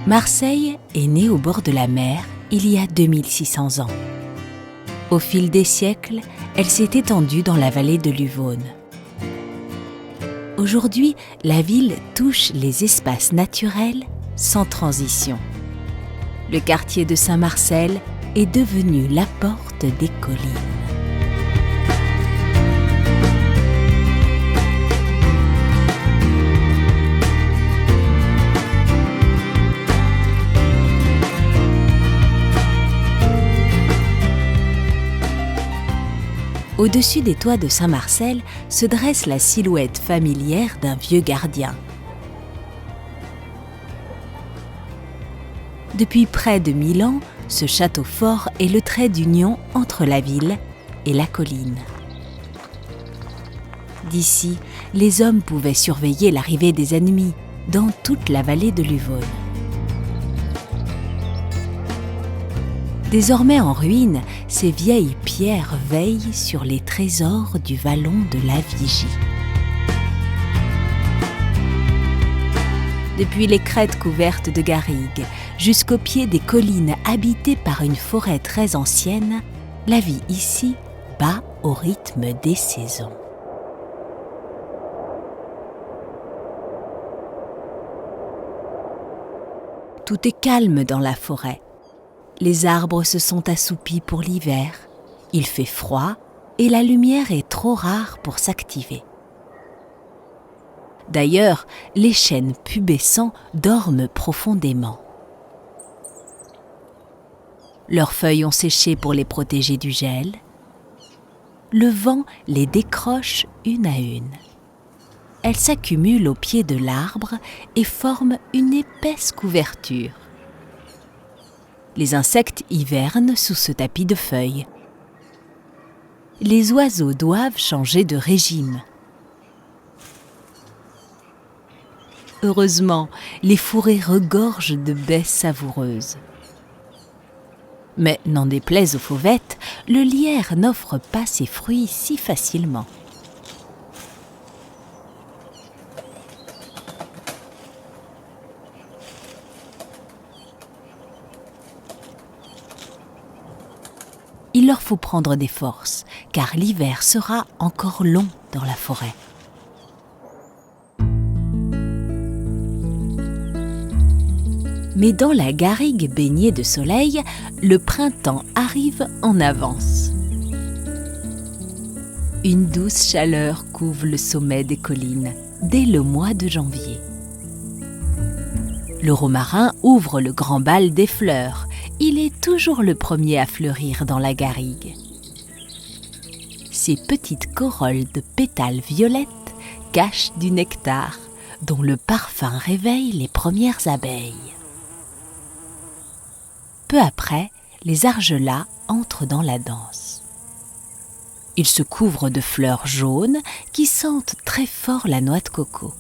Marseille est née au bord de la mer il y a 2600 ans. Au fil des siècles, elle s'est étendue dans la vallée de l'Uvonne. Aujourd'hui, la ville touche les espaces naturels sans transition. Le quartier de Saint-Marcel est devenu la porte des collines. Au-dessus des toits de Saint-Marcel se dresse la silhouette familière d'un vieux gardien. Depuis près de 1000 ans, ce château fort est le trait d'union entre la ville et la colline. D'ici, les hommes pouvaient surveiller l'arrivée des ennemis dans toute la vallée de l'Uvonne. Désormais en ruine, ces vieilles pierres veillent sur les trésors du vallon de la Vigie. Depuis les crêtes couvertes de garrigues jusqu'au pied des collines habitées par une forêt très ancienne, la vie ici bat au rythme des saisons. Tout est calme dans la forêt. Les arbres se sont assoupis pour l'hiver, il fait froid et la lumière est trop rare pour s'activer. D'ailleurs, les chênes pubescents dorment profondément. Leurs feuilles ont séché pour les protéger du gel. Le vent les décroche une à une. Elles s'accumulent au pied de l'arbre et forment une épaisse couverture. Les insectes hivernent sous ce tapis de feuilles. Les oiseaux doivent changer de régime. Heureusement, les fourrés regorgent de baies savoureuses. Mais n'en déplaise aux fauvettes, le lierre n'offre pas ses fruits si facilement. Il leur faut prendre des forces, car l'hiver sera encore long dans la forêt. Mais dans la garrigue baignée de soleil, le printemps arrive en avance. Une douce chaleur couvre le sommet des collines dès le mois de janvier. Le romarin ouvre le grand bal des fleurs. Il est toujours le premier à fleurir dans la garrigue. Ses petites corolles de pétales violettes cachent du nectar, dont le parfum réveille les premières abeilles. Peu après, les argelats entrent dans la danse. Ils se couvrent de fleurs jaunes qui sentent très fort la noix de coco.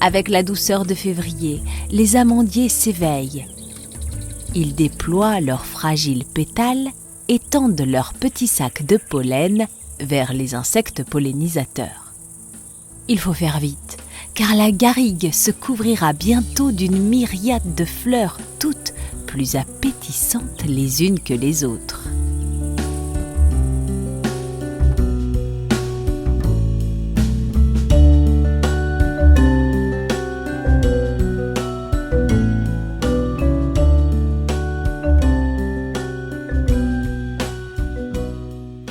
Avec la douceur de février, les amandiers s'éveillent. Ils déploient leurs fragiles pétales et tendent leurs petits sacs de pollen vers les insectes pollinisateurs. Il faut faire vite, car la garrigue se couvrira bientôt d'une myriade de fleurs, toutes plus appétissantes les unes que les autres.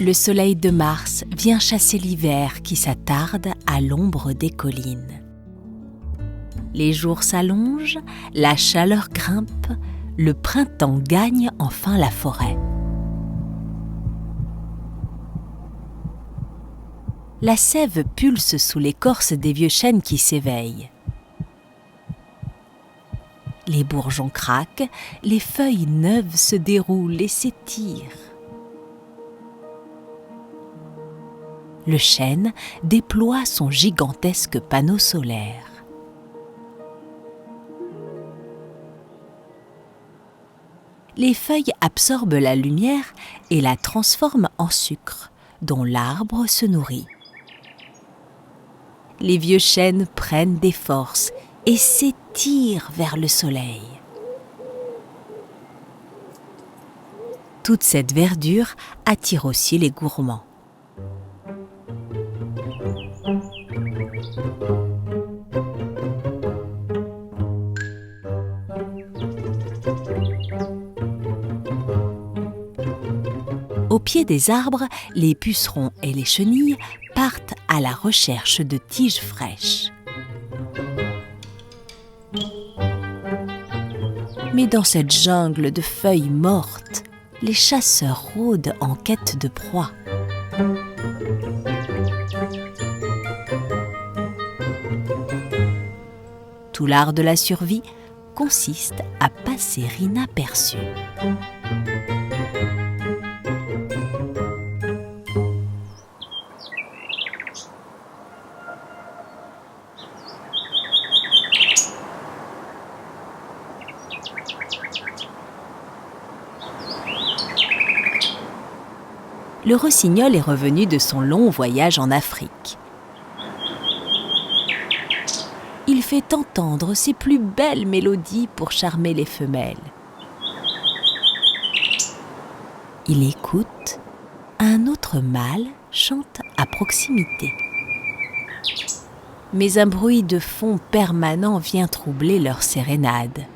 Le soleil de mars vient chasser l'hiver qui s'attarde à l'ombre des collines. Les jours s'allongent, la chaleur grimpe, le printemps gagne enfin la forêt. La sève pulse sous l'écorce des vieux chênes qui s'éveillent. Les bourgeons craquent, les feuilles neuves se déroulent et s'étirent. Le chêne déploie son gigantesque panneau solaire. Les feuilles absorbent la lumière et la transforment en sucre, dont l'arbre se nourrit. les vieux chênes prennent des forces et s'étirent vers le soleil. Toute cette verdure attire aussi les gourmands. Au pied des arbres, les pucerons et les chenilles partent à la recherche de tiges fraîches. Mais dans cette jungle de feuilles mortes, les chasseurs rôdent en quête de proie. Tout l'art de la survie consiste à passer inaperçu. Le rossignol est revenu de son long voyage en Afrique. Il fait entendre ses plus belles mélodies pour charmer les femelles. Il écoute, un autre mâle chante à proximité. Mais un bruit de fond permanent vient troubler leur sérénade.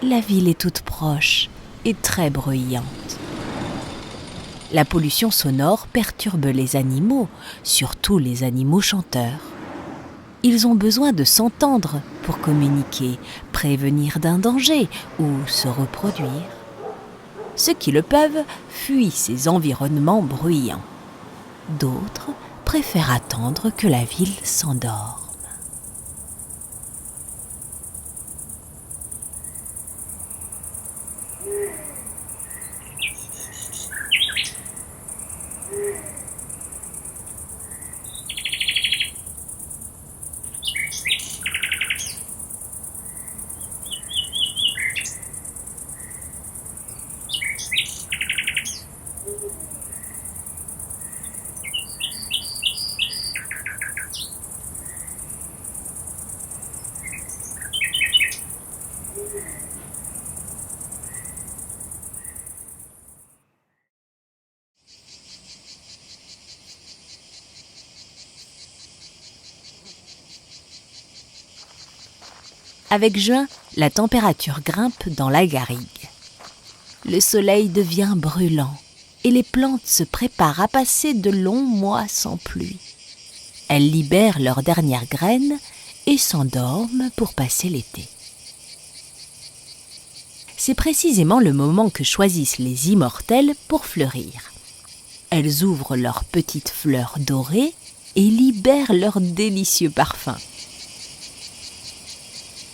La ville est toute proche et très bruyante. La pollution sonore perturbe les animaux, surtout les animaux chanteurs. Ils ont besoin de s'entendre pour communiquer, prévenir d'un danger ou se reproduire. Ceux qui le peuvent fuient ces environnements bruyants. D'autres préfèrent attendre que la ville s'endorme. Avec juin, la température grimpe dans la garrigue. Le soleil devient brûlant et les plantes se préparent à passer de longs mois sans pluie. Elles libèrent leurs dernières graines et s'endorment pour passer l'été. C'est précisément le moment que choisissent les immortelles pour fleurir. Elles ouvrent leurs petites fleurs dorées et libèrent leurs délicieux parfums.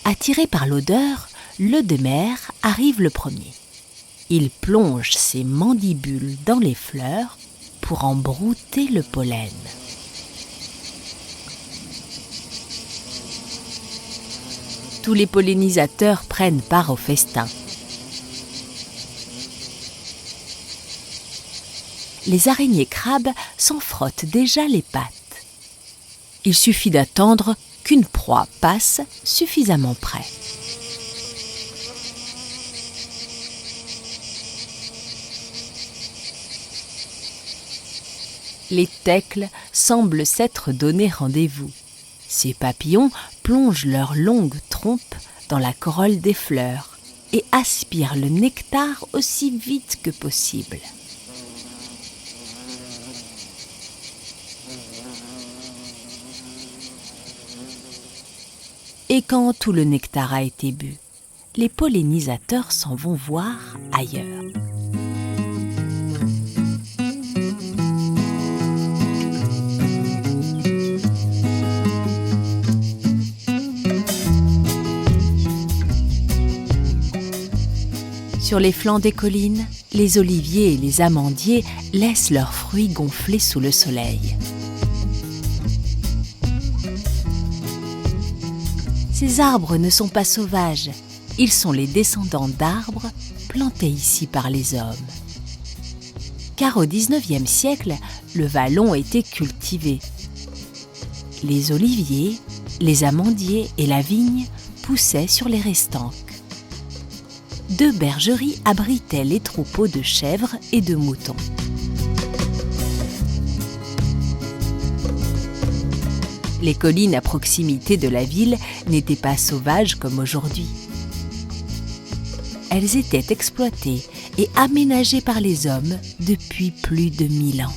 Attiré par l'odeur, le L'œdemer arrive le premier. Il plonge ses mandibules dans les fleurs pour en brouter le pollen. Tous les pollinisateurs prennent part au festin. Les araignées crabes s'en frottent déjà les pattes. Il suffit d'attendre qu'une proie passe suffisamment près. Les tecles semblent s'être donné rendez-vous. Ces papillons plongent leurs longues trompes dans la corolle des fleurs et aspirent le nectar aussi vite que possible. Et quand tout le nectar a été bu, les pollinisateurs s'en vont voir ailleurs. Sur les flancs des collines, les oliviers et les amandiers laissent leurs fruits gonfler sous le soleil. Ces arbres ne sont pas sauvages, ils sont les descendants d'arbres plantés ici par les hommes. car au XIXe siècle, le vallon était cultivé. Les oliviers, les amandiers et la vigne poussaient sur les restanques. 2 bergeries abritaient les troupeaux de chèvres et de moutons. Les collines à proximité de la ville n'étaient pas sauvages comme aujourd'hui. Elles étaient exploitées et aménagées par les hommes depuis plus de 1000 ans.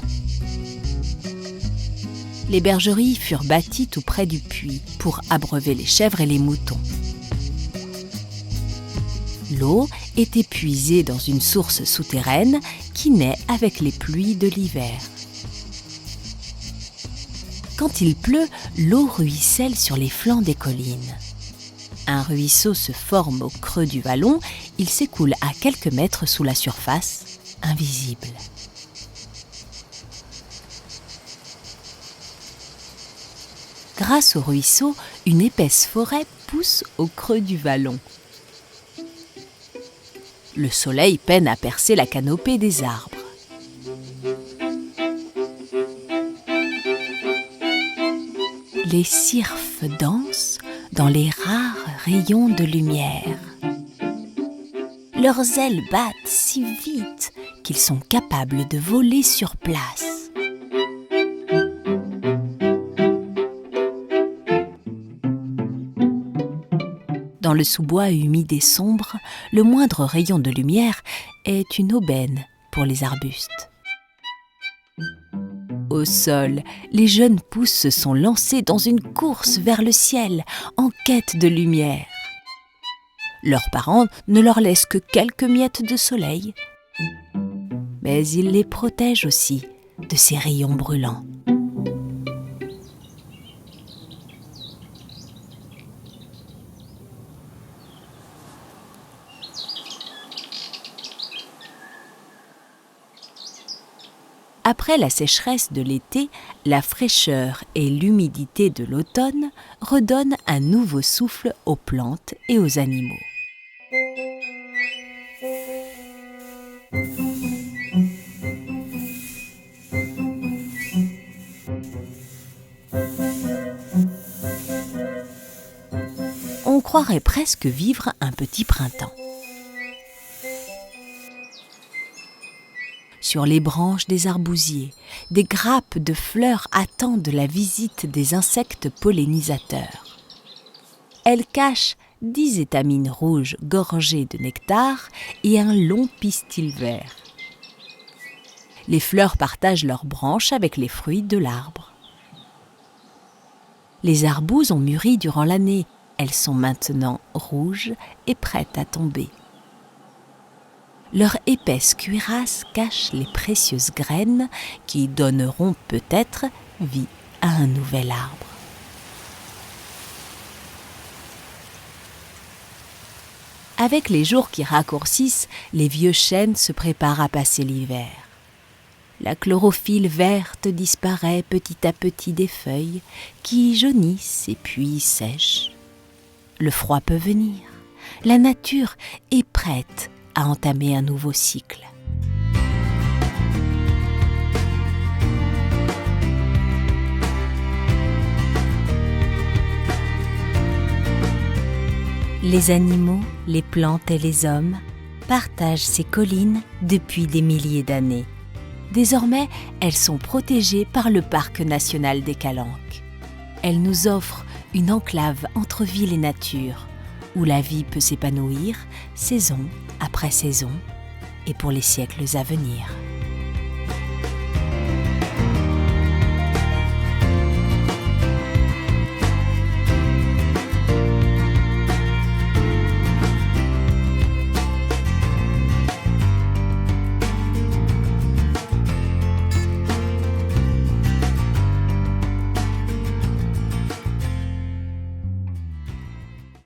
Les bergeries furent bâties tout près du puits pour abreuver les chèvres et les moutons. L'eau était puisée dans une source souterraine qui naît avec les pluies de l'hiver. Quand il pleut, l'eau ruisselle sur les flancs des collines. Un ruisseau se forme au creux du vallon, il s'écoule à quelques mètres sous la surface, invisible. Grâce au ruisseau, une épaisse forêt pousse au creux du vallon. Le soleil peine à percer la canopée des arbres. Les cirfes dansent dans les rares rayons de lumière. Leurs ailes battent si vite qu'ils sont capables de voler sur place. Dans le sous-bois humide et sombre, le moindre rayon de lumière est une aubaine pour les arbustes. Au sol, les jeunes pousses se sont lancées dans une course vers le ciel, en quête de lumière. Leurs parents ne leur laissent que quelques miettes de soleil, mais ils les protègent aussi de ces rayons brûlants. Après la sécheresse de l'été, la fraîcheur et l'humidité de l'automne redonnent un nouveau souffle aux plantes et aux animaux. On croirait presque vivre un petit printemps. Sur les branches des arbousiers, des grappes de fleurs attendent la visite des insectes pollinisateurs. Elles cachent 10 étamines rouges gorgées de nectar et un long pistil vert. Les fleurs partagent leurs branches avec les fruits de l'arbre. Les arbouses ont mûri durant l'année. Elles sont maintenant rouges et prêtes à tomber. Leur épaisse cuirasse cache les précieuses graines qui donneront peut-être vie à un nouvel arbre. Avec les jours qui raccourcissent, les vieux chênes se préparent à passer l'hiver. La chlorophylle verte disparaît petit à petit des feuilles qui jaunissent et puis sèchent. Le froid peut venir. La nature est prête à entamer un nouveau cycle. Les animaux, les plantes et les hommes partagent ces collines depuis des milliers d'années. Désormais, elles sont protégées par le parc national des Calanques. Elles nous offrent une enclave entre ville et nature, où la vie peut s'épanouir saison après saison et pour les siècles à venir.